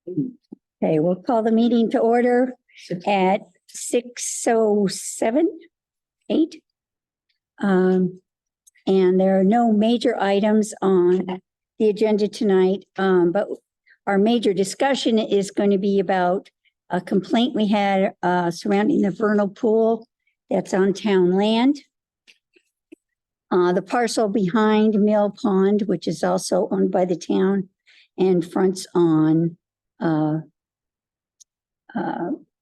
Okay, we'll call the meeting to order at 6:07, 8. And there are no major items on the agenda tonight, but our major discussion is going to be about a complaint we had surrounding the vernal pool that's on town land. The parcel behind Mill Pond, which is also owned by the town and fronts on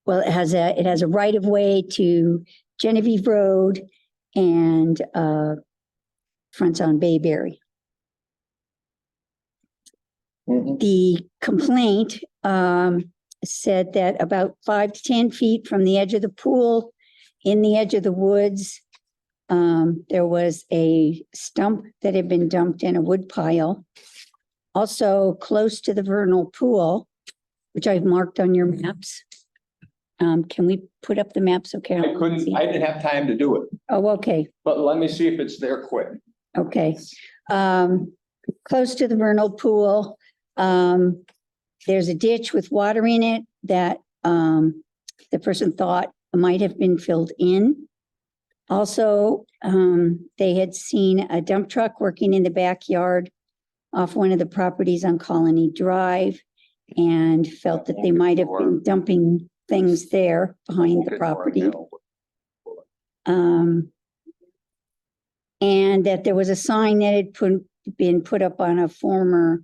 well, it has a right of way to Genevieve Road and fronts on Bayberry. The complaint said that about 5 to 10 feet from the edge of the pool, in the edge of the woods, there was a stump that had been dumped in a wood pile. Also close to the vernal pool, which I've marked on your maps. Can we put up the map so Carol? I didn't have time to do it, Oh, okay, but let me see if it's there quick. okay. Close to the vernal pool, there's a ditch with water in it that the person thought might have been filled in. Also, they had seen a dump truck working in the backyard off one of the properties on Colony Drive and felt that they might have been dumping things there behind the property. And that there was a sign that had been put up on a former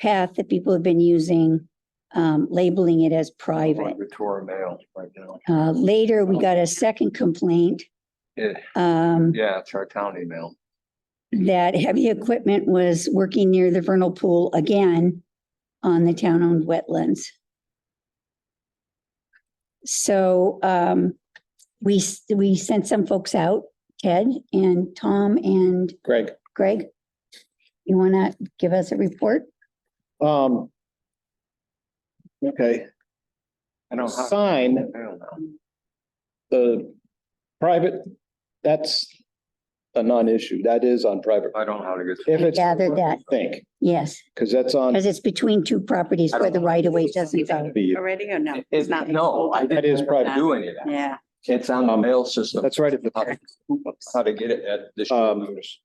path that people have been using, labeling it as private. Later, we got a second complaint. Yeah, it's our town email. That heavy equipment was working near the vernal pool again on the town-owned wetlands. So we sent some folks out, Ted and Tom and Greg. You want to give us a report? Okay, I don't know. sign, I don't know. the private, that's a non-issue. That is on private. I don't know how to get. If it's. Gathered that. Think, Yes, because that's on. because it's between two properties where the right of way doesn't go. Already or no? It's not, no, I That didn't is private. do any of that. Yeah. It's on the mail system. That's right at the top. How to get it at the short notice.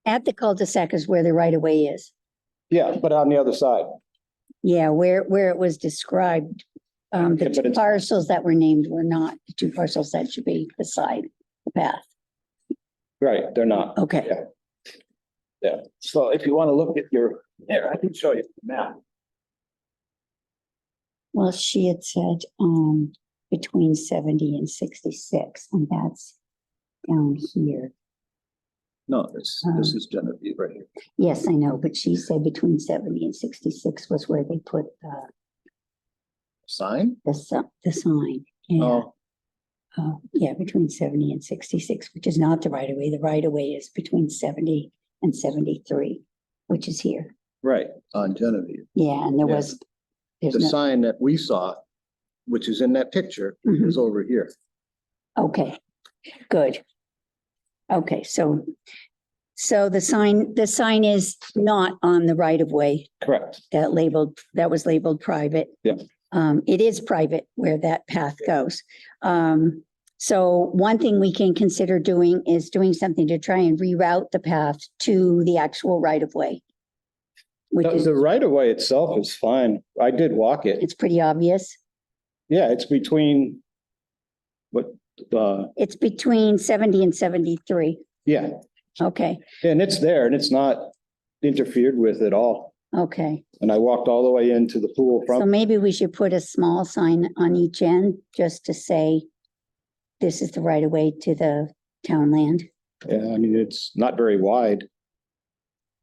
At the cul-de-sac is where the right of way is. Yeah, but on the other side. Yeah, where it was described. The Okay, but two it's- parcels that were named were not the two parcels that should be beside the path. Right, they're not. Okay. Yeah. Yeah, so if you want to look at your, there, I can show you the map. Well, she had said, between 70 and 66, and that's down here. No, this is Genevieve right here. Yes, I know, but she said between 70 and 66 was where they put Sign? the sign. Yeah. Oh, Yeah, between 70 and 66, which is not the right of way. The right of way is between 70 and 73, which is here. right, on Genevieve. Yeah, and there Yeah. was, there's The no, sign that we saw, which is in that picture, Mhm. is over here. Okay, good. Okay, so the sign is not on the right of way Correct. that was labeled private. Yeah. It is private where that path goes. So one thing we can consider doing is doing something to try and reroute the path to the actual right of way. Which is, The right of way itself is fine. I did walk it. it's pretty obvious. Yeah, it's between what, It's between 70 and 73. yeah, Okay, and it's there and it's not interfered with at all. okay. And I walked all the way into the pool So from, maybe we should put a small sign on each end just to say this is the right of way to the town land. yeah, I mean, it's not very wide.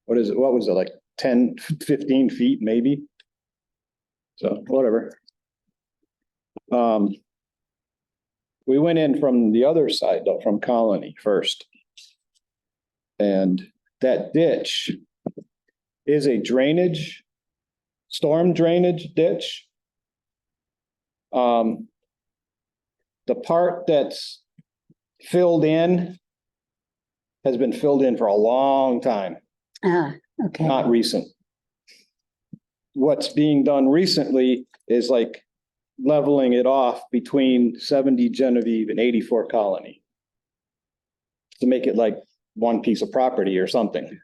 What is it? What was it, like 10, 15 feet maybe? So whatever. We went in from the other side though, from Colony first. And that ditch is a storm drainage ditch. The part that's filled in has been filled in for a long time, Ah, okay. not recent. what's being done recently is like leveling it off between 70 Genevieve and 84 Colony. To make it like one piece of property or something.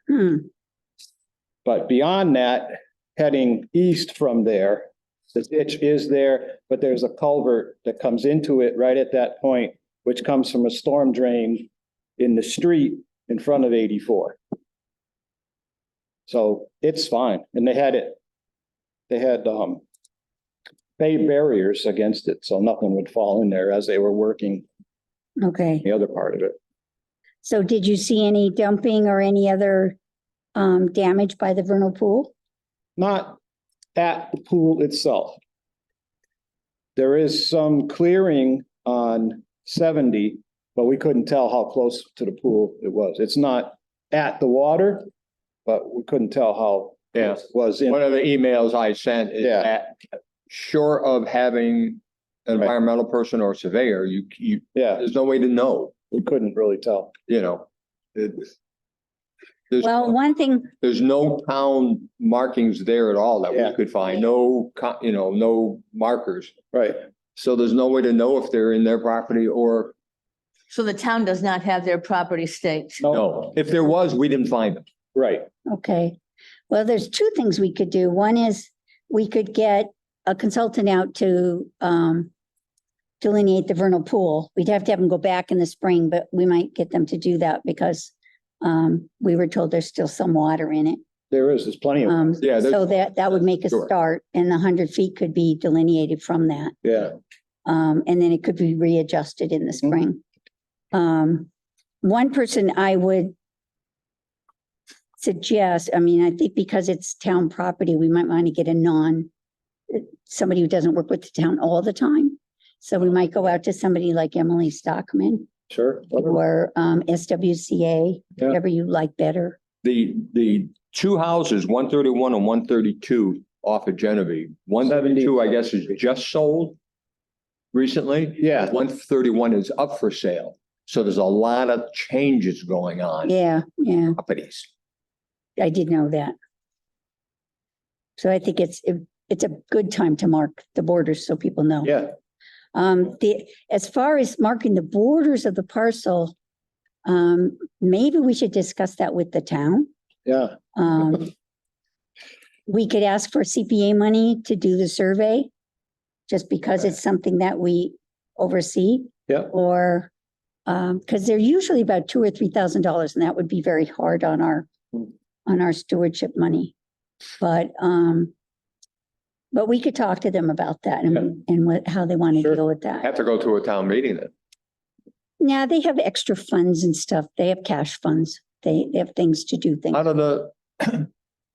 But beyond that, heading east from there, the ditch is there, but there's a culvert that comes into it right at that point, which comes from a storm drain in the street in front of 84. So it's fine. And they had paved barriers against it, so nothing would fall in there as they were working Okay. the other part of it. So did you see any dumping or any other damage by the vernal pool? Not at the pool itself. There is some clearing on 70, but we couldn't tell how close to the pool it was. It's not at the water, but we couldn't tell how Yeah. it was in. One of the emails I sent is Yeah. that short of having an Right. environmental person or surveyor, you, Yeah, there's no way to know, we couldn't really tell. you know. It's- There's, Well, one thing, there's no town markings there at all that Yeah. we could find, no, no markers. Right. So there's no way to know if they're in their property or So the town does not have their property staked. no. If there was, we didn't find them. Right. okay. Well, there's two things we could do. One is we could get a consultant out to delineate the vernal pool. We'd have to have them go back in the spring, but we might get them to do that because we were told there's still some water in it. There's plenty of, Yeah, there's- So that would make a Sure. start, and the 100 feet could be delineated from that. yeah. And then it could be readjusted in the spring. One person I would suggest, I mean, I think because it's town property, we might want to get somebody who doesn't work with the town all the time. So we might go out to somebody like Emily Stockman Sure. or SWCA, Yeah. whatever you like better. The two houses, 131 and 132 off of Genevieve. 172, I guess, is just sold recently. Yeah. 131 is up for sale. So there's a lot of changes going on. Yeah, Properties. I did know that. So I think it's a good time to mark the borders so people know. Yeah. As far as marking the borders of the parcel, maybe we should discuss that with the town. Yeah. We could ask for CPA money to do the survey, just because it's something that we oversee. Yeah. Or, because they're usually about $2,000 or $3,000, and that would be very hard on our stewardship money. But we could talk to them about that and how they want to Sure. deal with that. Have to go to a town meeting then. Yeah, they have extra funds and stuff. They have cash funds. They have things to do things Out of the,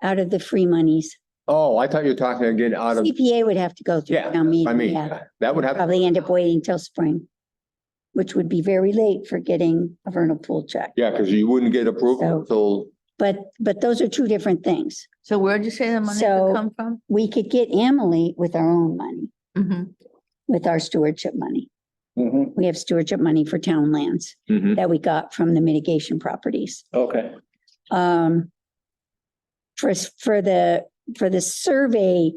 out of the free monies. oh, I thought you were talking again out of, CPA would have to go through yeah, town meeting. I mean, Yeah, that would have. probably end up waiting till spring, which would be very late for getting a vernal pool check. Yeah, because you wouldn't get approval So- until, But those are two different things. So where'd you say the money So- would come from? We could get Emily with our own money, Mhm. with our stewardship money. Mhm. We have stewardship money for town lands Mhm. that we got from the mitigation properties. Okay. For the survey,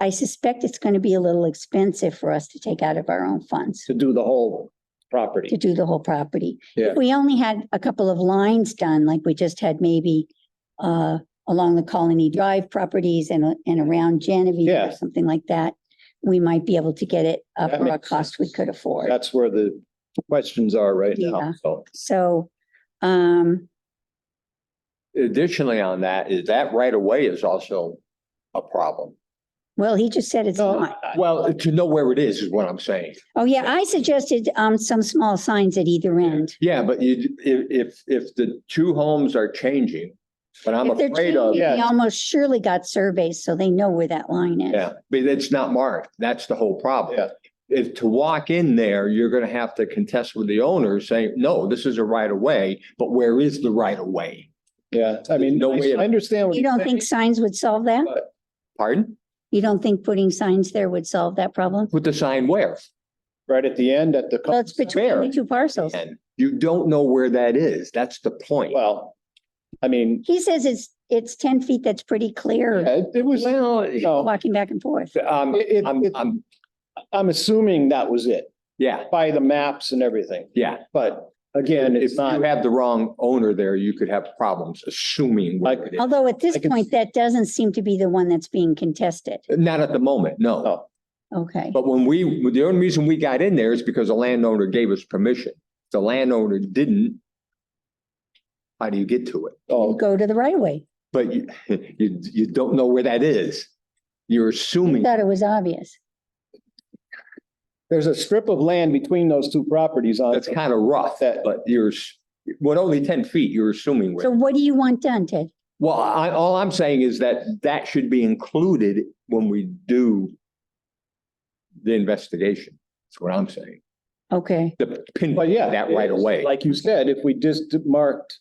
I suspect it's going to be a little expensive for us to take out of our own funds To do the whole property. to do the whole property. Yeah. If we only had a couple of lines done, like we just had maybe along the Colony Drive properties and around Genevieve Yeah. or something like that, we might be able to get it up That for a makes cost we could afford. That's where the questions are right Yeah. now. So, So, additionally on that, is that right away is also a problem. well, he just said it's No, not. Well, to know where it is what I'm saying. Oh, yeah, I suggested some small signs at either end. Yeah, but if the two homes are changing, but I'm If they're afraid of, changing, Yeah. they almost surely got surveys, so they know where that line is. yeah, but it's not marked. That's the whole problem. Yeah. If to walk in there, you're gonna have to contest with the owner saying, no, this is a right of way, but where is the right of way? yeah, I mean, No way of- I understand. what You you're don't saying, think signs would solve that? but Pardon? You don't think putting signs there would solve that problem? Put the sign where? Right at the end at the. Well, it's between Where? the two parcels. And you don't know where that is. That's the point. Well, I mean, He says it's 10 feet. That's pretty clear, It was, Well, no, walking back and forth. I'm assuming that was it yeah, by the maps and everything. yeah. But again, If it's you not, have the wrong owner there, you could have problems assuming. what it is. Although at this I can- point, that doesn't seem to be the one that's being contested. Not at the moment, no. no, Okay, But the only reason we got in there is because the landowner gave us permission. If the landowner didn't, how do you get to it? oh, go to the right of way. But you don't know where that is. You're I assuming. thought it was obvious. there's a strip of land between those two properties on. That's kind of rough, but only 10 feet, you're assuming. So what do you want done, Ted? Well, all I'm saying is that should be included when we do the investigation. That's what I'm saying. Okay, The pin, But yeah. that right away. Like you said, if we just marked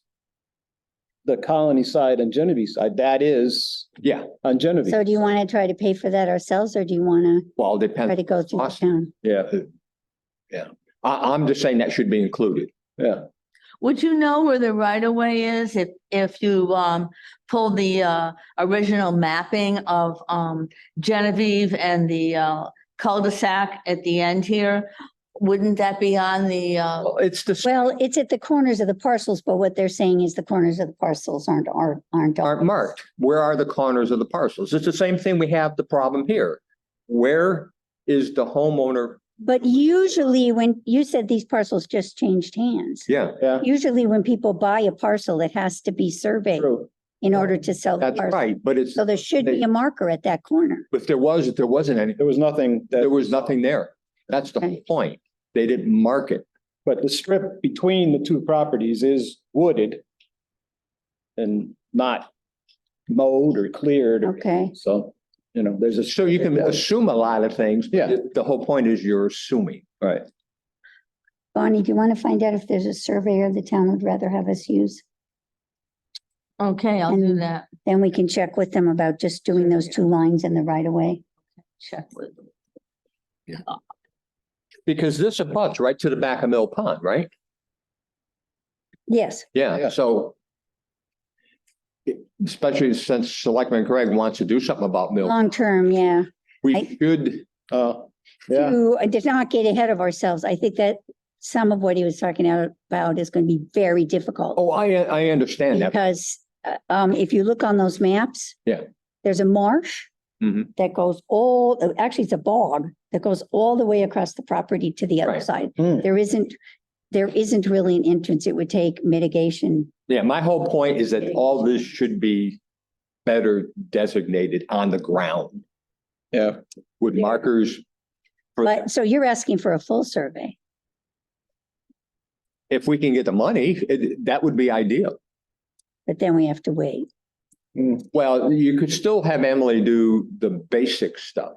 the Colony side and Genevieve side, that is Yeah, on Genevieve. so do you want to try to pay for that ourselves, or do you want to well, it try to depends. go through the town? Yeah, I'm just saying that should be included. yeah. Would you know where the right of way is if you pull the original mapping of Genevieve and the cul-de-sac at the end here? Wouldn't that be on the Well, it's the, Well, it's at the corners of the parcels, but what they're saying is the corners of the parcels aren't. aren't marked. Where are the corners of the parcels? It's the same thing. We have the problem here. Where is the homeowner? But usually when you said these parcels just changed hands, Yeah, usually when people buy a parcel, it has to be surveyed True. in order to sell the that's parcel. right. But it's, So there should be a marker at that corner. if there wasn't any, There was nothing that. there was nothing there. That's the whole Okay. point. They didn't mark it. But the strip between the two properties is wooded and not mowed or cleared. Okay, So, there's a. So you can assume a lot of things. But Yeah. the whole point is you're assuming. Right. Bonnie, do you want to find out if there's a surveyor the town would rather have us use? Okay, I'll do And- that. Then we can check with them about just doing those two lines in the right of way. Check with them. Because this abuts right to the back of Mill Pond, right? Yes, Yeah, Yeah. so especially since Selectman Craig wants to do something about Mill, long term, yeah. we should, Yeah, To not get ahead of ourselves, I think that some of what he was talking about is going to be very difficult. oh, I understand that. Because if you look on those maps. Yeah. There's a marsh. Mhm. That goes actually, it's a bog that goes all the way across the property to the other Right. side. Hmm. There isn't really an entrance. It would take mitigation. Yeah, my whole point is that all this should be better designated on the ground yeah. with markers. for- But so you're asking for a full survey. If we can get the money, that would be ideal. But then we have to wait. Well, you could still have Emily do the basic stuff.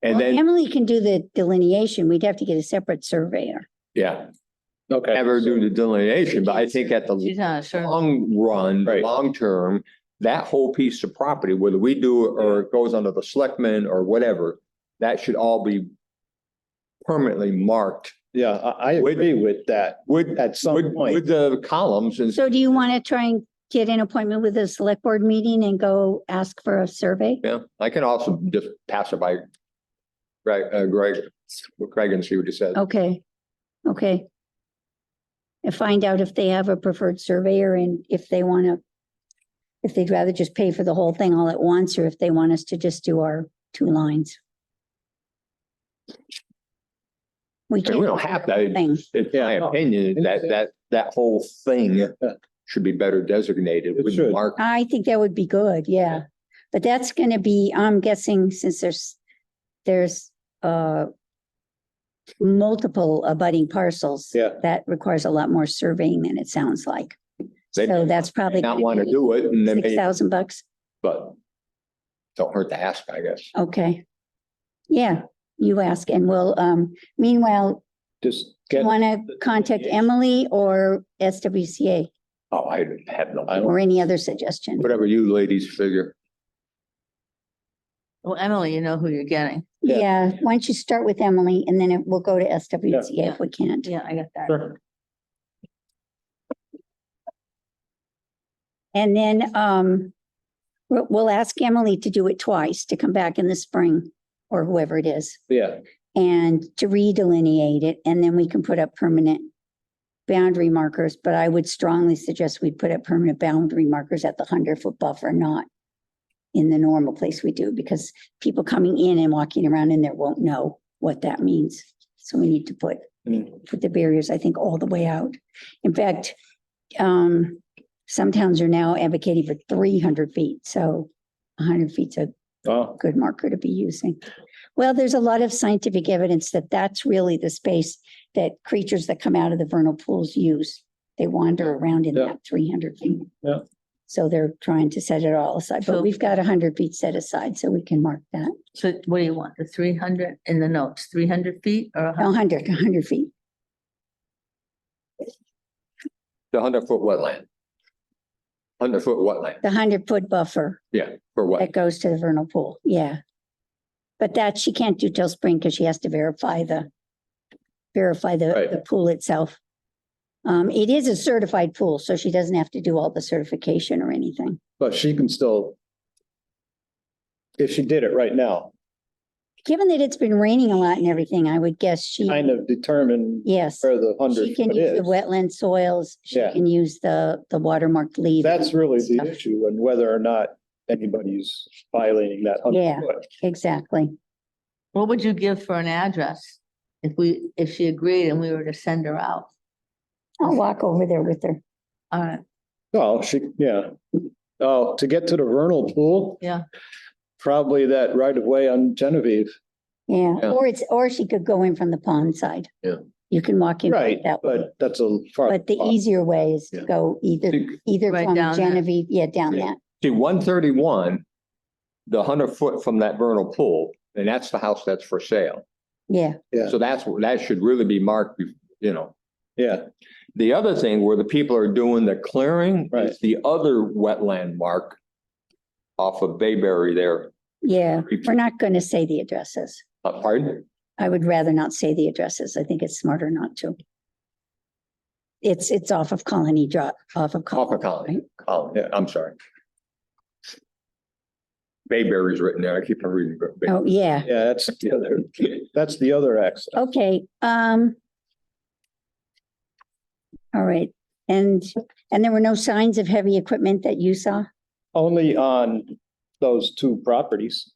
And Well, then, Emily can do the delineation. We'd have to get a separate surveyor. yeah, Okay. have her do the delineation, but I think at the She's not sure. long run, Right. long term, that whole piece of property, whether we do it or it goes under the selectmen or whatever, that should all be permanently marked Yeah, I agree with that with, at some with point. the columns and. So do you want to try and get an appointment with the select board meeting and go ask for a survey? Yeah, I can also just pass it by Greg and see what he says. Okay, okay. And find out if they have a preferred surveyor and if they want to, if they'd rather just pay for the whole thing all at once, or if they want us to just do our two lines. We And we don't have to, Thing. in my Yeah. opinion, that whole thing should be better designated It with should. mark. I think that would be good, yeah. But that's gonna be, I'm guessing, since there's multiple abutting parcels. Yeah. That requires a lot more surveying than it sounds like. They So that's probably. not want to do it and then, $6,000. but don't hurt to ask, I guess. Okay. Yeah, you ask and we'll, meanwhile, Just you get, want to contact Emily or SWCA Oh, I have no, or any other suggestion? whatever you ladies figure. Well, Emily, you know who you're getting. Yeah. Yeah, why don't you start with Emily and then we'll go to SWCA if we can. Yeah, I got that. Sure. And then, We'll ask Emily to do it twice, to come back in the spring or whoever it is, Yeah, and to redelineate it, and then we can put up permanent boundary markers, but I would strongly suggest we put up permanent boundary markers at the 100-foot buffer, not in the normal place we do, because people coming in and walking around in there won't know what that means. So we need to put the barriers, I think, all the way out. In fact, some towns are now advocating for 300 feet, so 100 feet's a oh, good marker to be using. Well, there's a lot of scientific evidence that that's really the space that creatures that come out of the vernal pools use. They wander around in Yeah. that 300 feet. Yeah. So they're trying to set it all aside, but So- we've got 100 feet set aside, so we can mark that. So what do you want? The 300 in the notes, 300 feet or 100? 100 feet. The 100-foot wetland. 100-foot wetland, The 100-foot buffer yeah, for what? that goes to the vernal pool, yeah. But that she can't do till spring because she has to verify the Right. the pool itself. It is a certified pool, so she doesn't have to do all the certification or anything. but she can still, if she did it right now, Given that it's been raining a lot and everything, I would guess she, kind of determine yes, where the she 100 can foot use the is. wetland soils, she Yeah. can use the watermarked leaves. That's really the stuff. issue, and whether or not anybody's violating that Yeah. 100 foot. Exactly. What would you give for an address if she agreed and we were to send her out? I'll walk over there with her. All right, Oh, yeah. Oh, to get to the vernal pool, yeah. probably that right of way on Genevieve. Yeah, Yeah. or she could go in from the pond side. Yeah. You can walk in Right, that way. but that's a far. But the easier way is to Yeah. go either Right from down there. Genevieve, down Yeah. that. See, 131, the 100-foot from that vernal pool, and that's the house that's for sale. Yeah, Yeah. So that should really be marked, Yeah, The other thing where the people are doing the clearing Right. is the other wetland mark off of Bayberry there. yeah. We're not going to say the addresses. Pardon? I would rather not say the addresses. I think it's smarter not to. It's off of Colony Drive, off of Off of Colony. Colony. right? Colony, Yeah. I'm sorry. Bayberry's written there. I keep on reading. Oh, yeah. yeah, that's the other access. Okay, all right. And there were no signs of heavy equipment that you saw, Only on those two properties,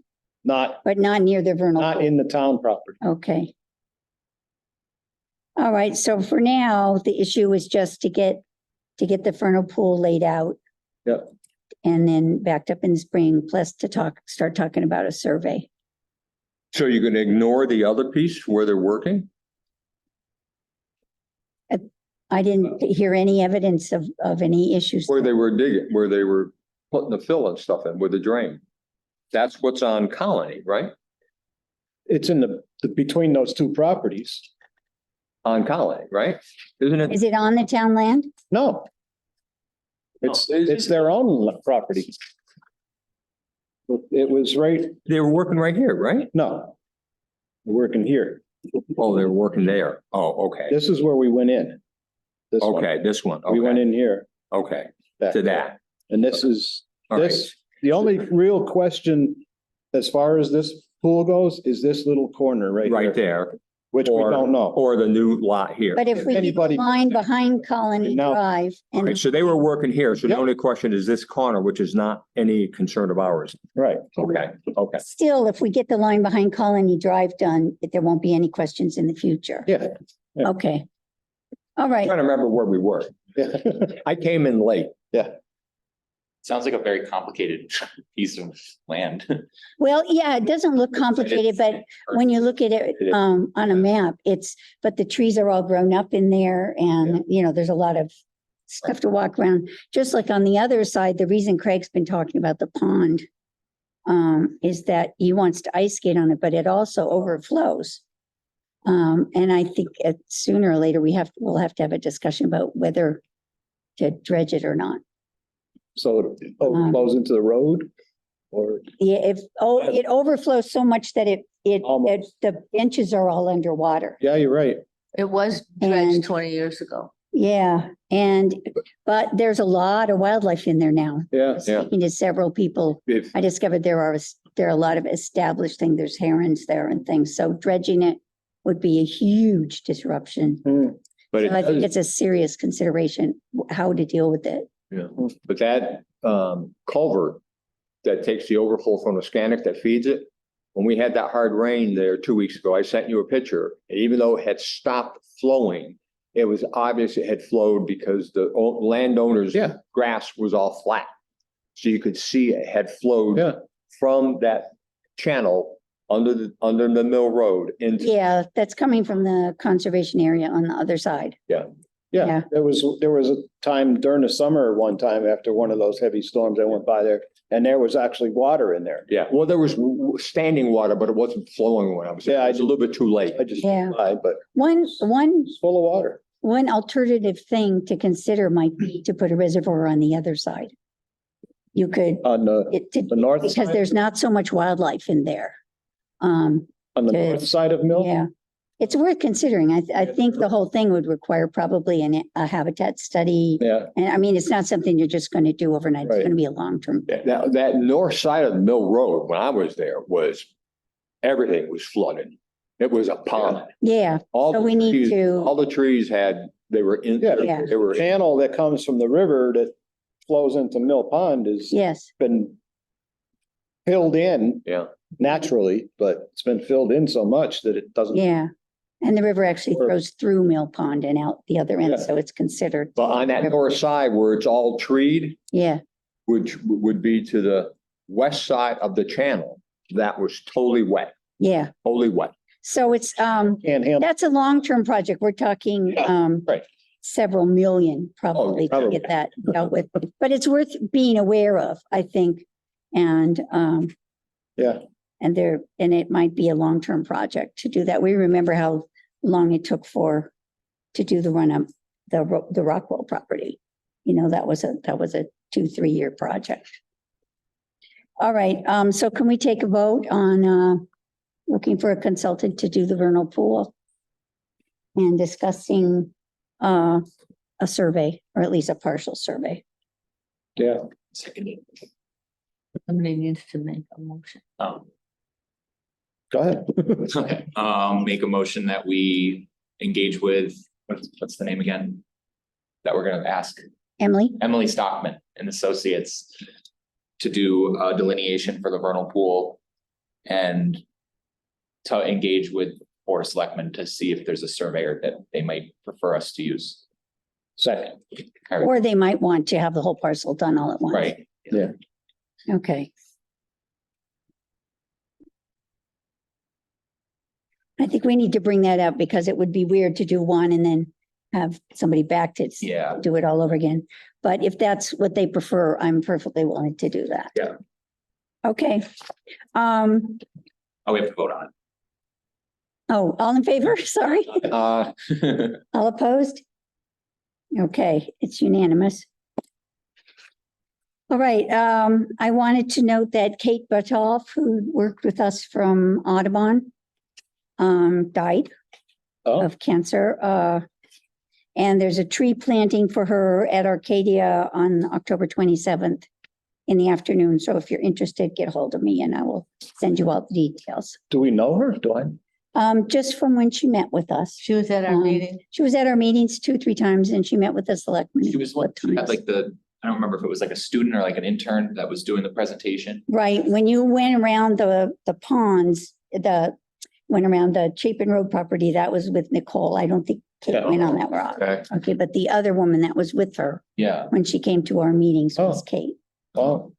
not but not near the vernal pool? in the town property. Okay. All right, so for now, the issue is just to get the vernal pool laid out. Yep. And then backed up in the spring, plus to start talking about a survey. So you're going to ignore the other piece where they're working? I didn't hear any evidence of any issues. Where they were digging, where they were putting the fill and stuff in with the drain. That's what's on Colony, right? It's in the between those two properties. On Colony, right? Isn't it? Is it on the town land? No. It's No, it's- it's their own property. It was right, They were working right here, right? no. We're working here. Oh, they were working there. Oh, okay. This is where we went in. This one. Okay, this one. We went Okay, in here. okay, back to there. that. And this is, All right. this, the only real question as far as this pool goes is this little corner right Right here, there, which we or- don't know. or the new lot here. But if we leave the Anybody- line behind Colony Now- Drive Okay, and, so they were working here. So the Yep. only question is this corner, which is not any concern of ours. Right. Okay, okay. still, if we get the line behind Colony Drive done, there won't be any questions in the future. Yeah. Yeah. Okay. All right. Trying to remember where we were. Yeah. I came in late. Sounds like a very complicated piece of land. Well, yeah, it doesn't look complicated, but when you look at it It is. on a map, but the trees are all grown up in there and, there's a lot of stuff to walk around. Just like on the other side, the reason Craig's been talking about the pond is that he wants to ice skate on it, but it also overflows. And I think sooner or later we'll have to have a discussion about whether to dredge it or not. So it overflows into the road or, Yeah, it overflows so much that Almost. the benches are all underwater. yeah, you're right. It was And- dredged 20 years ago. Yeah, But there's a lot of wildlife in there now. Yeah. Yeah. Speaking to several people, If, I discovered there are a lot of established things. There's herons there and things. So dredging it would be a huge disruption. but So I think it it's a serious consideration, how to deal with it. but that, culvert that takes the overflow from the Scannick that feeds it, when we had that hard rain there 2 weeks ago, I sent you a picture. And even though it had stopped flowing, it was obvious it had flowed because the landowners' Yeah. grass was all flat. So you could see it had flowed Yeah. from that channel under the mill road into. Yeah, that's coming from the conservation area on the other side. Yeah. Yeah, there was a time during the summer, one time after one of those heavy storms, I went by there and there was actually water in there. Yeah, well, there was standing water, but it wasn't flowing when I was there. Yeah, It was a little bit too late. I just, Yeah. but One it's full of water. alternative thing to consider might be to put a reservoir on the other side. You could, On the north because side, there's not so much wildlife in there. on the north side of Mill? Yeah, it's worth considering. I think the whole thing would require probably a habitat study. Yeah, And I mean, it's not something you're just going to do overnight. It's Right. going to be a long-term. That north side of the Mill Road, when I was there, everything was flooded. It was a pond. Yeah, All so the we need trees- to, All the trees they were in, Yeah. they were, channel that comes from the river that flows into Mill Pond has yes, been filled in yeah. naturally, but it's been filled in so much that it doesn't. yeah. And the river actually Or- flows through Mill Pond and out the other end, Yeah. so it's considered. But on that north side where it's all treed, Yeah, which would be to the west side of the channel, that was totally wet, yeah. totally wet. So it's, Can't handle. that's a long-term project. We're talking, right. several million probably to probably. get that dealt with. But it's worth being aware of, I think. And, Yeah, and it might be a long-term project to do that. We remember how long it took to do the run up, the Rockwell property. You know, that was a 2-3 year project. All right, so can we take a vote on, looking for a consultant to do the vernal pool? And discussing, a survey, or at least a partial survey. yeah. Seconded. Somebody needs to make a motion. Go ahead. Okay, make a motion that we engage with, what's the name again? That we're gonna ask Emily? Emily Stockman and Associates to do a delineation for the vernal pool and to engage with Board of Selectmen to see if there's a surveyor that they might prefer us to use. Second. Or they might want to have the whole parcel done all at once. Right, Okay. I think we need to bring that up because it would be weird to do one and then have somebody back to yeah, do it all over again. But if that's what they prefer, I'm perfectly willing to do that. Yeah. Okay. oh, we have to vote on it. Oh, all in favor? Sorry. Uh, All opposed? Okay, it's unanimous. All right, I wanted to note that Kate Butoff, who worked with us from Audubon, died Oh, of cancer. And there's a tree planting for her at Arcadia on October 27th in the afternoon. So if you're interested, get hold of me and I will send you all the details. do we know her? Do I? Just from when she met with us. She was at our meeting. She was at our meetings 2-3 times and she met with the selectmen. She was what she had times. like I don't remember if it was like a student or like an intern that was doing the presentation. Right, when you went around the ponds, went around the Chapin Road property, that was with Nicole. I don't think Kate Yeah. went on that rock. okay, Okay, but the other woman that was with her Yeah, when she came to our meetings was Oh. Kate. Oh,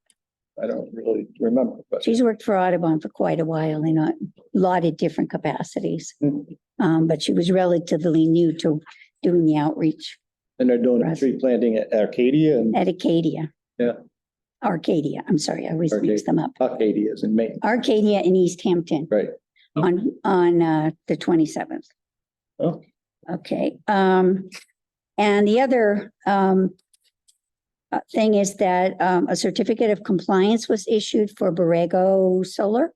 I don't really remember, but. She's worked for Audubon for quite a while in a lot of different capacities. Mhm. But she was relatively new to doing the outreach And they're doing a Right. tree planting at Arcadia and at Acadia. Yeah. Arcadia, I'm sorry, I always mix Arcadia. them up. Arcadia is in Maine, Arcadia and East Hampton. right? On the 27th. Oh. Okay, and the other thing is that a certificate of compliance was issued for Borrego Solar.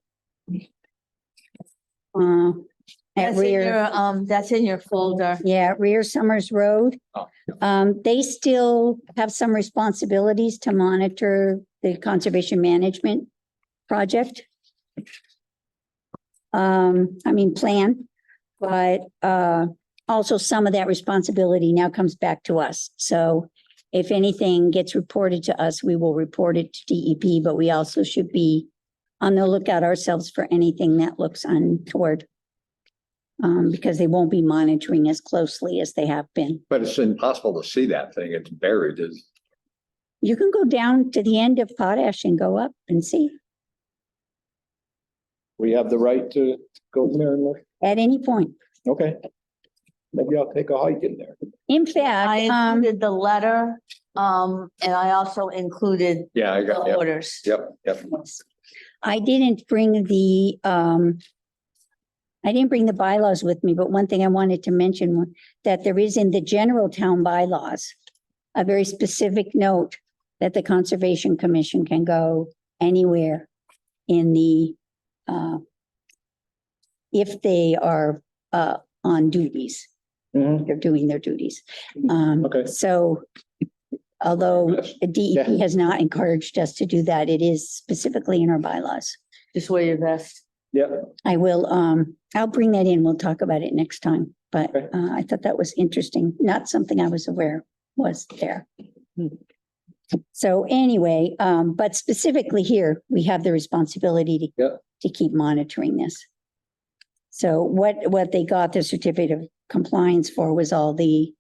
at That's in rear. your, that's in your folder. Yeah, rear Summers Road. Oh. They still have some responsibilities to monitor the conservation management project. Plan, but, also some of that responsibility now comes back to us. So if anything gets reported to us, we will report it to DEP, but we also should be on the lookout ourselves for anything that looks untoward. Because they won't be monitoring as closely as they have been. But it's impossible to see that thing. It's buried. You can go down to the end of Potash and go up and see We have the right to go there and look. at any point. Okay. Maybe I'll take a hike in there. In I fact, included the letter, and I also included Yeah, I the got, yep, orders. yep, yep. I didn't bring the, bylaws with me, but one thing I wanted to mention was that there is in the general town bylaws a very specific note that the Conservation Commission can go anywhere in the, if they are, on duties, Mhm. they're doing their duties. Okay. So although the DEP Yeah. has not encouraged us to do that, it is specifically in our bylaws. Just wear your vest. Yep. I will, I'll bring that in. We'll talk about it next time. But Okay. I thought that was interesting, not something I was aware was there. So anyway, but specifically here, we have the responsibility Yep. to keep monitoring this. So what they got the certificate of compliance for was all the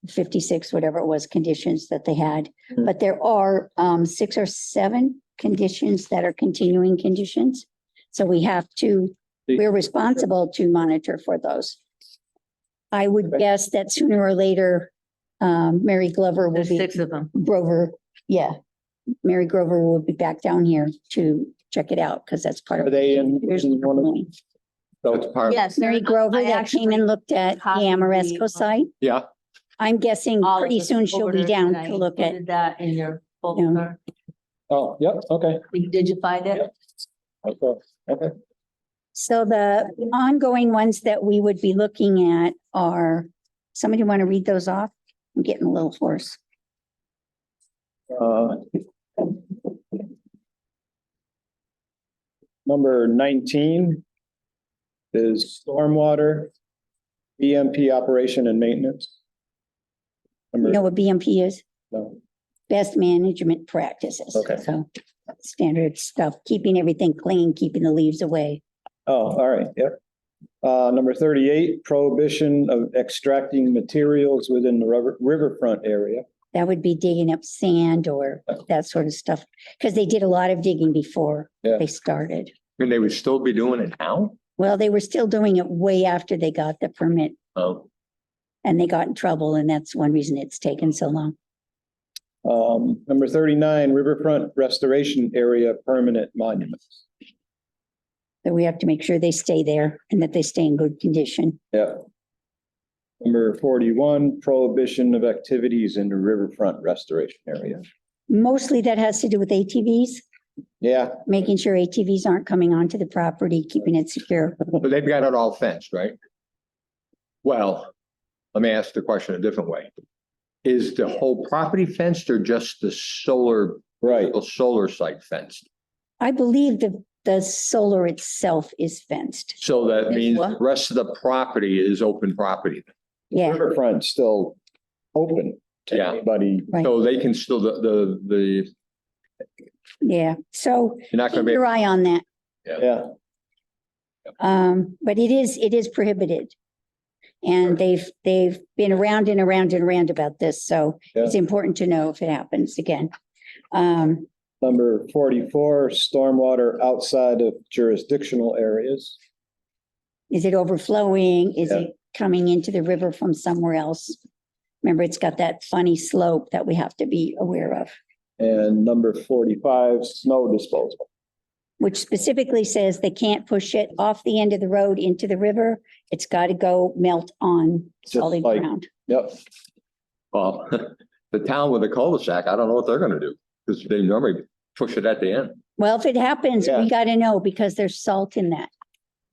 56, whatever it was, conditions that they had. Mhm. But there are 6 or 7 conditions that are continuing conditions. So we have to, we're responsible to monitor for those. I would Okay. guess that sooner or later, Mary Glover will There's be, 6 of them. Grover, yeah. Mary Grover will be back down here to check it out because that's part Are of. they in Here's one of That's part, Yes. Mary Grover I that came and actually looked at the copied the, Amoresco site. yeah, I'm guessing all of pretty the soon she'll be orders, down and I to look at. included that in your folder. Oh, yep, okay. Did you find it? Okay. Okay. So the ongoing ones that we would be looking at are, somebody want to read those off? I'm getting a little hoarse. Number 19 is stormwater, EMP operation and maintenance. You know Number, what BMP is? no. Best management practices. Okay. So standard stuff, keeping everything clean, keeping the leaves away. Oh, all right, yep. Number 38, prohibition of extracting materials within the riverfront area. That would be digging up sand or that sort of stuff, because they did a lot of digging before Yeah. they started. and they would still be doing it now? Well, they were still doing it way after they got the permit Oh, and they got in trouble, and that's one reason it's taken so long. Number 39, riverfront restoration area permanent monuments. So we have to make sure they stay there and that they stay in good condition. Yeah. Number 41, prohibition of activities in the riverfront restoration area. Mostly that has to do with ATVs, Yeah, making sure ATVs aren't coming onto the property, keeping it secure. but they've got it all fenced, right? Well, let me ask the question a different way. Is the whole property fenced or just the right. solar site fenced? I believe the solar itself is fenced. So that Is means what? the rest of the property is open property. Yeah, Riverfront's still open to Yeah. anybody. right. So they can still, Yeah. So you're not gonna keep be, your eye on that. Yeah, But it is prohibited. And they've been around and around and around about this, so it's important to know if it happens again. number 44, stormwater outside of jurisdictional areas. Is it overflowing? Is Yeah. it coming into the river from somewhere else? Remember, it's got that funny slope that we have to be aware of, And number 45, snow disposal. which specifically says they can't push it off the end of the road into the river. It's got to go melt on Just solid like- ground. Yep, well, the town with the cul-de-sac, I don't know what they're gonna do. Because they normally push it at the end. Well, if it happens, Yeah. we got to know because there's salt in that.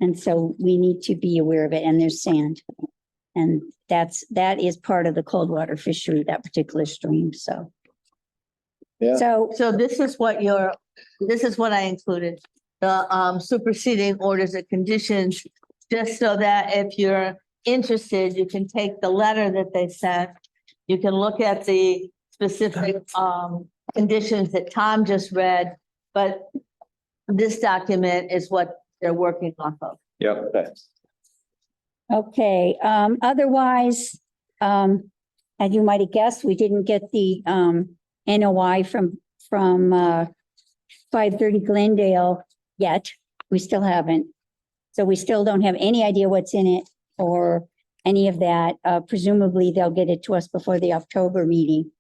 And so we need to be aware of it, and there's sand. And that is part of the cold water fishery, that particular stream, so. Yeah. So this is what I included, the superseding orders and conditions, just so that if you're interested, you can take the letter that they sent. You can look at the specific conditions that Tom just read, but this document is what they're working off of. Yep. Okay. Okay, otherwise, as you might have guessed, we didn't get the NOI from 530 Glendale yet. We still haven't. So we still don't have any idea what's in it or any of that. Presumably they'll get it to us before the October meeting.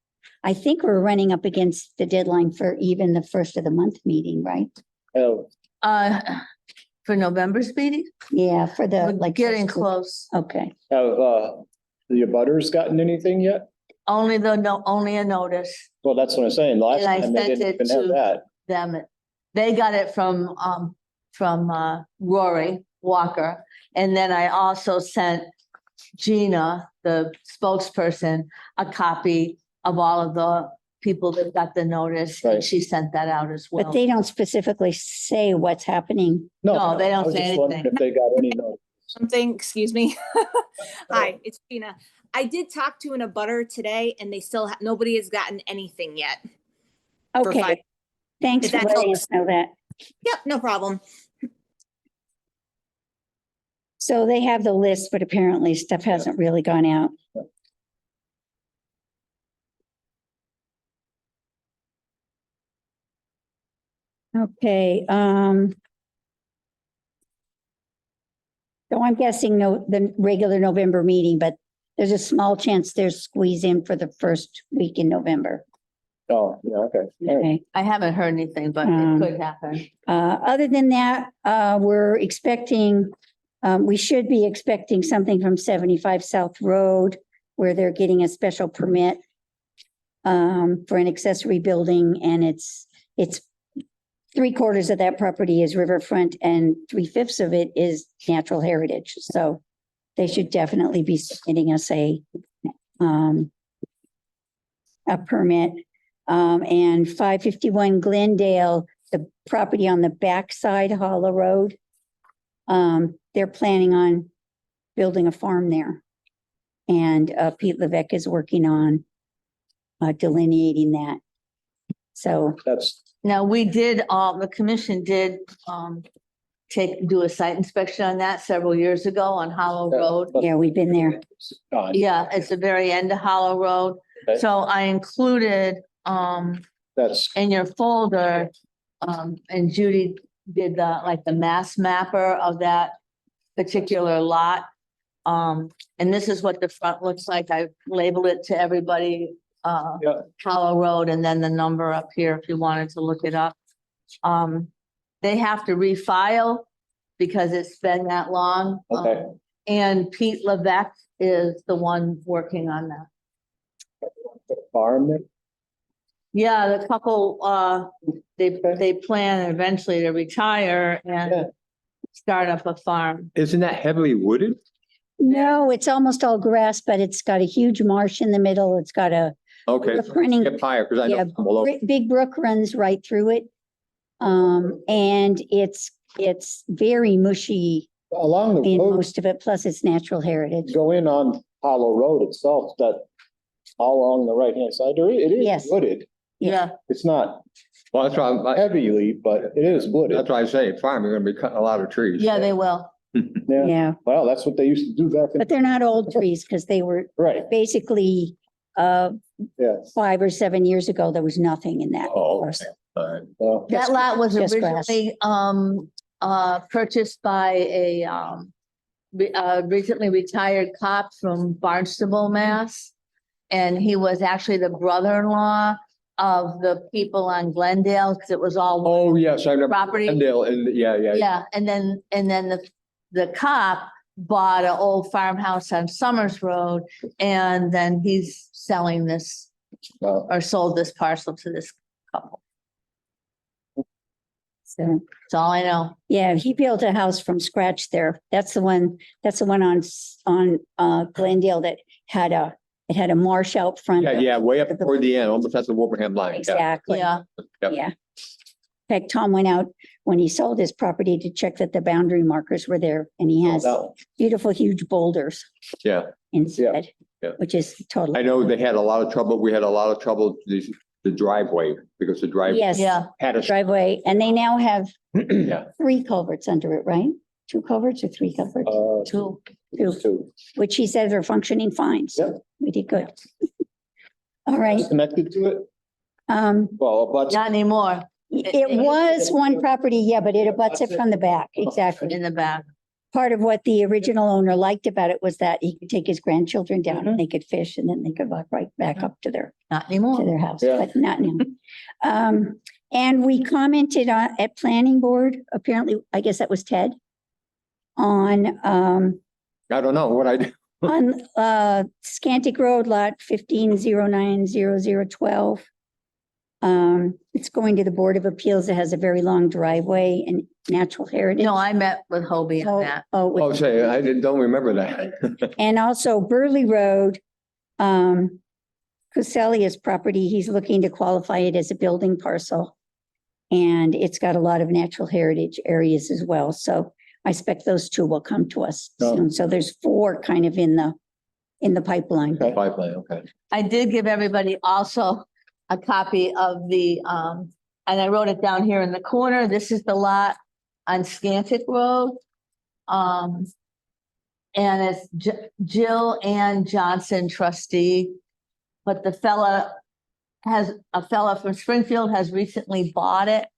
I think we're running up against the deadline for even the first of the month meeting, right? Oh, For November's meeting, Yeah, for the we're like. getting close. Okay, have, the abutters gotten anything yet? Only a notice. Well, that's what I'm saying. Last And I time they sent didn't it even have to- that. Them, they got it from Rory Walker. And then I also sent Gina, the spokesperson, a copy of all of the people that got the notice. And Right. she sent that out as well. but they don't specifically say what's happening. No, they don't I was say just wondering anything. If they got any notice. Something, excuse me. Hi, it's Gina. I did talk to an abutter today and they still, nobody has gotten anything yet. For Okay, five- thanks If for that letting helps. us know that. Yep, no problem. So they have the list, but apparently stuff hasn't really gone out. Okay, so I'm guessing the regular November meeting, but there's a small chance there's squeeze in for the first week in November. Oh, yeah, okay. All right. Okay. I haven't heard anything, but it could happen. Other than that, we're expecting, we should be expecting something from 75 South Road where they're getting a special permit for an accessory building, and it's 3/4 of that property is riverfront and 3/5 of it is natural heritage. So they should definitely be submitting us a permit. And 551 Glendale, the property on the backside Hollow Road. They're planning on building a farm there. And Pete Levesque is working on delineating that. So, That's, Now, we did, the commission did do a site inspection on that several years ago on Hollow Road. yeah, we've been there. gone. Yeah, it's the very end of Hollow Road. Okay. So I included That's, in your folder, and Judy did the mass mapper of that particular lot. And this is what the front looks like. I labeled it to everybody, yeah, Hollow Road, and then the number up here if you wanted to look it up. They have to refile because it's been that long. Okay. And Pete Levesque is the one working on that. farm there. Yeah, the couple, they plan eventually to retire Yeah. and start up a farm. Isn't that heavily wooded? No, it's almost all grass, but it's got a huge marsh in the middle. It's got a Okay. It's running- Get higher, because I Yeah, know below. big brook runs right through it. And it's very mushy Along the in road, most of it, plus it's natural heritage. go in on Hollow Road itself, that all along the right-hand side, it Yes. is wooded. Yeah, It's not Well, that's why, heavily, but it is wooded. that's why I say farm, you're gonna be cutting a lot of trees. yeah, they will. Yeah, Yeah, well, that's what they used to do back in, but they're not old trees because they were right, basically, yeah. 5 or 7 years ago, there was nothing in that. Oh, parcel. All right. Well, That lot was just grass. originally, purchased by a, recently retired cop from Barnstable, Mass. And he was actually the brother-in-law of the people on Glendale, because it was all Oh, yes, I remember. property. Glendale, and yeah. Yeah, and then the cop bought an old farmhouse on Summers Road, and then he's selling this or sold this parcel to this couple. So, That's all I know. yeah, he built a house from scratch there. That's the one on Glendale that had it had a marsh out front. Yeah, way up toward the end, almost at the Wilbraham line. Yeah. Exactly. Yeah. Yep. Yeah. In fact, Tom went out when he sold his property to check that the boundary markers were there, and he has That one. beautiful, huge boulders Yeah. instead, Yeah. which is totally. I know they had a lot of trouble. We had a lot of trouble, the driveway, because the driveway Yes, Yeah. had a, driveway, and they now have yeah, 3 culverts under it, right? 2 culverts or 3 culverts, Two. Two. which he says are functioning fine. So Yep. we did good. All right. Connected to it? Um, Well, but Not anymore it was one property, yeah, but it abuts it from the back. Exactly. in the back. Part of what the original owner liked about it was that he could take his grandchildren down and they could fish, and then they could walk right back up to Not anymore. their house, Yeah. but not now. And we commented on, at planning board, apparently, I guess that was Ted, on, I don't know what I do. on, Scantic Road, lot 15090012. It's going to the Board of Appeals. It has a very long driveway and natural heritage. No, I met with Hobie on that. Oh, say, don't remember that. And also Burley Road, Cuselia's property, he's looking to qualify it as a building parcel. And it's got a lot of natural heritage areas as well. So I expect those 2 will come to us soon. So there's 4 kind of in the pipeline. Pipeline, okay. I did give everybody also a copy of the, and I wrote it down here in the corner. This is the lot on Scantic Road. And it's Jill Ann Johnson trustee. But a fella from Springfield has recently bought it.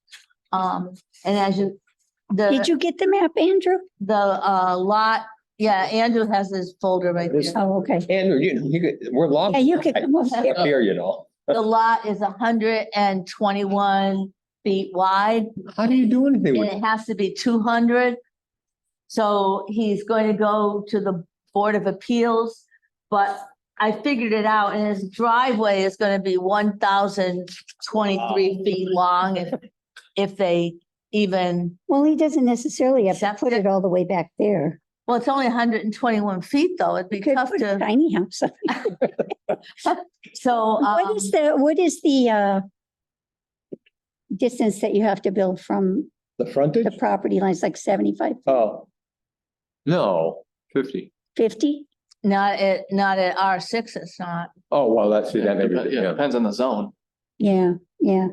And as you, Did you get the map, Andrew? the lot, yeah, Andrew has his folder right there. Oh, okay. Andrew, we're long. Yeah, you could come up Up here, you know. The lot is 121 feet wide. How do you do anything And with it has to be 200. So he's going to go to the Board of Appeals, but I figured it out, and his driveway is going to be 1,023 feet long if they even, Well, he doesn't necessarily have to Accept put it. it all the way back there. well, it's only 121 feet though. It'd be You could tough put a to, tiny house. so, What is the distance that you have to build from the frontage? the property lines, like 75, Oh, No, 50. 50? not at R6, it's not. Oh, well, that's it. That may be, Yeah, yeah. depends on the zone. Yeah, yeah.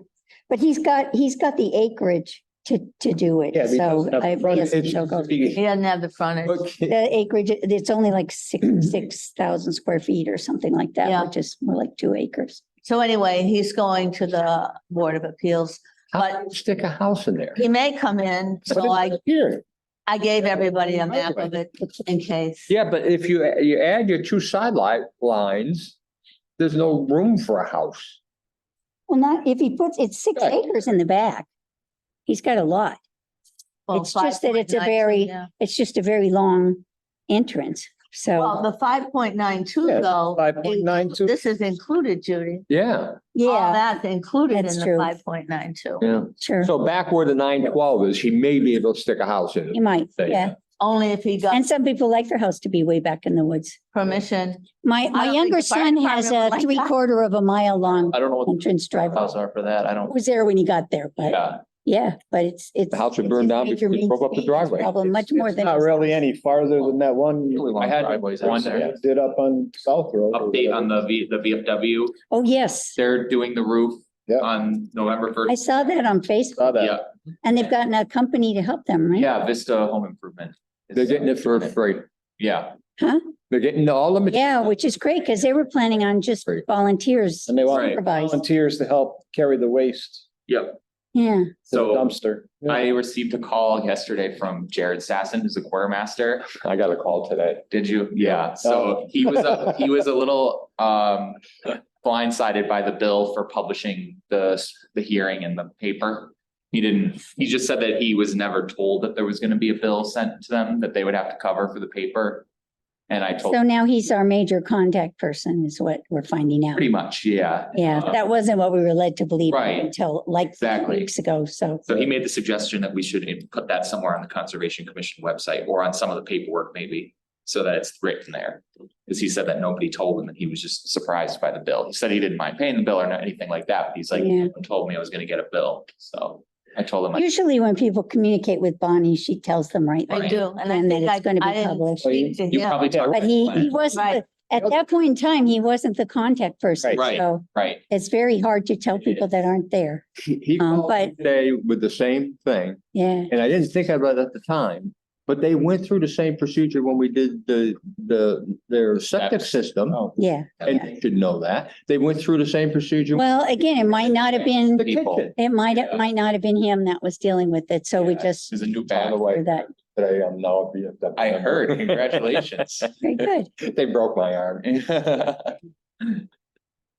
But he's got the acreage to do it. Yeah, because So of the I frontage. guess he'll go. He doesn't have the frontage. Okay. The acreage, it's only like 6,000 square feet or something like Yeah. that, which is more like 2 acres. So anyway, he's going to the Board of Appeals, How but do you stick a house in there? he may come in, so What is it here? I gave everybody a map of it in case. Yeah, but if you add your 2 lines, there's no room for a house. Well, not, if he puts, it's 6 Right. acres in the back. He's got a lot. Well, It's just that it's a 5.92, very- yeah. It's just a very long entrance. Well, So, the 5.92 Yeah, though, 5.92. this is included, Judy. Yeah, All yeah, that's included in That's the true. 5.92. yeah. sure. So back where the 912 is, he may be able to stick a house in He it. might, There you yeah. go. Only if he got And some people like their house to be way back in the woods. permission. My don't think younger the fire son has department would a like that. 3/4 of a mile long I don't know what entrance the driveway. house are for that. I I don't, was there when he got there, but yeah. yeah, but it's. The house would it's burn a down major because he broke up the maintenance driveway. Problem much more It's than. not really any farther than that one Really long I had driveways one out there. did up on South Road. or Update on whatever. the VFW. Oh, yes. They're doing the roof Yeah. on November I 1st. saw that on Saw Facebook that. Yeah, and they've gotten a company to help them, right? yeah, Vista Home Improvement. They're getting it for free. Yeah, Huh? They're getting all the. Yeah, which is great because they were planning on just Great. volunteers. And they want Right. Supervise. volunteers to help carry the waste yep. Yeah, to the So dumpster. Yeah. I received a call yesterday from Jared Sasson, who's a quartermaster. I got a call today. Did you? Yeah, so he was a little blindsided by the bill for publishing the hearing in the paper. He just said that he was never told that there was gonna be a bill sent to them that they would have to cover for the paper. And I told So now he's our major contact person is what we're finding out. pretty much, yeah. Yeah, that wasn't what we were led to believe Right. until like Exactly. weeks ago. So, So he made the suggestion that we should put that somewhere on the Conservation Commission website or on some of the paperwork maybe, so that it's written there. Because he said that nobody told him and he was just surprised by the bill. He said he didn't mind paying the bill or anything like that, but he's like, Yeah. no one told me I was gonna get a bill. So I told him, like, usually when people communicate with Bonnie, she tells them right. I away. do, and I And that think it's gonna be I didn't published. speak to you him. probably talked. But he wasn't, Right. at that point in time, he wasn't the contact person. Right. So Right, it's very hard to tell people that aren't there. He Um, called me but- today with the same thing, Yeah, and I didn't think about it at the time. But they went through the same procedure when we did their septic system, Oh, yeah. and they should know that. They went through the same procedure. Well, again, it might not have been, The people. kitchen. it might not have been him that was dealing with it. So we Yeah. just there's a new By the bag. way, do that. today I'm now a VFW. I heard, congratulations. Very good. They broke my arm.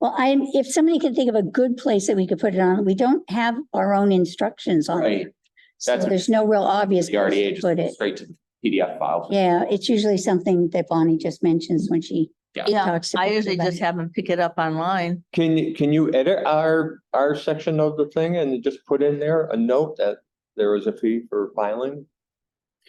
Well, if somebody can think of a good place that we could put it on, we don't have our own instructions on Right, it. So That's- there's no real obvious the place RDA to just put goes it. straight to the PDF file. Yeah, it's usually something that Bonnie just mentions when she Yeah, talks to I people usually about just it. have them pick it up online. Can you edit our section of the thing and just put in there a note that there is a fee for filing?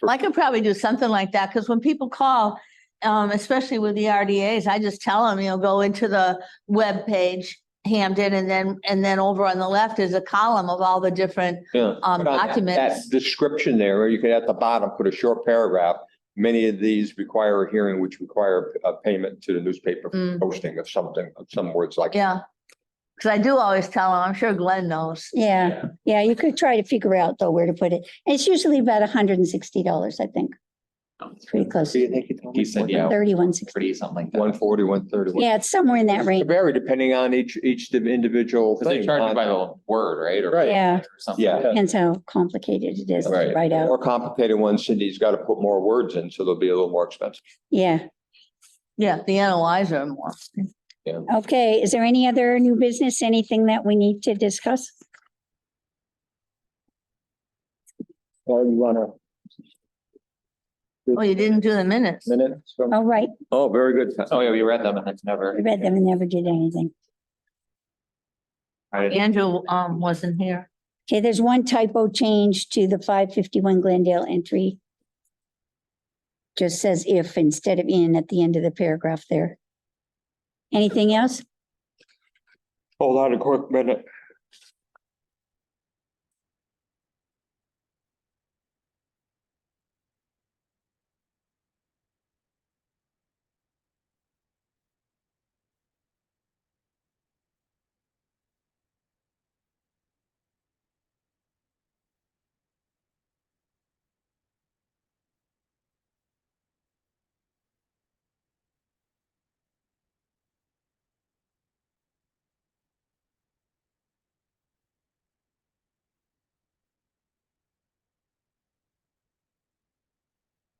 I could probably do something like that, because when people call, especially with the RDAs, I just tell them, go into the web page, Hampden, and then over on the left is a column of all the different, Yeah. Put on that documents. description there, or you could at the bottom, put a short paragraph. Many of these require a hearing, which require a payment to the newspaper for Mm. posting of something, of some words like. yeah. Because I do always tell them, I'm sure Glenn knows. Yeah, yeah, you could try to figure out though where to put it. It's usually about $160, I think. It's pretty close. Do you think you told me? He said, yeah. 160. Pretty, something like that. 140, 130. Yeah, it's somewhere in that It range. vary depending on each individual Because they thing. charge you by the word, right? Or- Right. Yeah. or something. Yeah. Depends how complicated it is to Right. write out. More complicated ones, Cindy's got to put more words in, so they'll be a little more expensive. Yeah. Yeah, the NOIs are more. Okay, is there any other new business, anything that we need to discuss? well, you want a Oh, you didn't do the minutes. minute? So Oh, right, Oh, very good. Oh, yeah, we read them and it's never. we read them and never did anything. Andrew, wasn't here. Okay, there's one typo change to the 551 Glendale entry. Just says if instead of in at the end of the paragraph there. Anything else? Hold on a quick minute.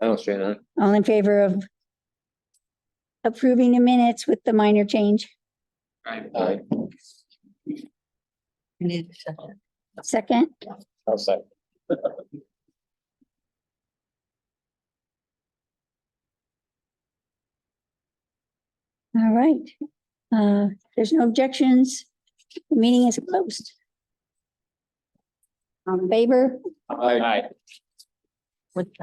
I don't see that. All in favor of approving the minutes with the minor change? Right. You need a second. Second, I'll say. all right. There's no objections. The meeting is closed. All in favor? Aye. With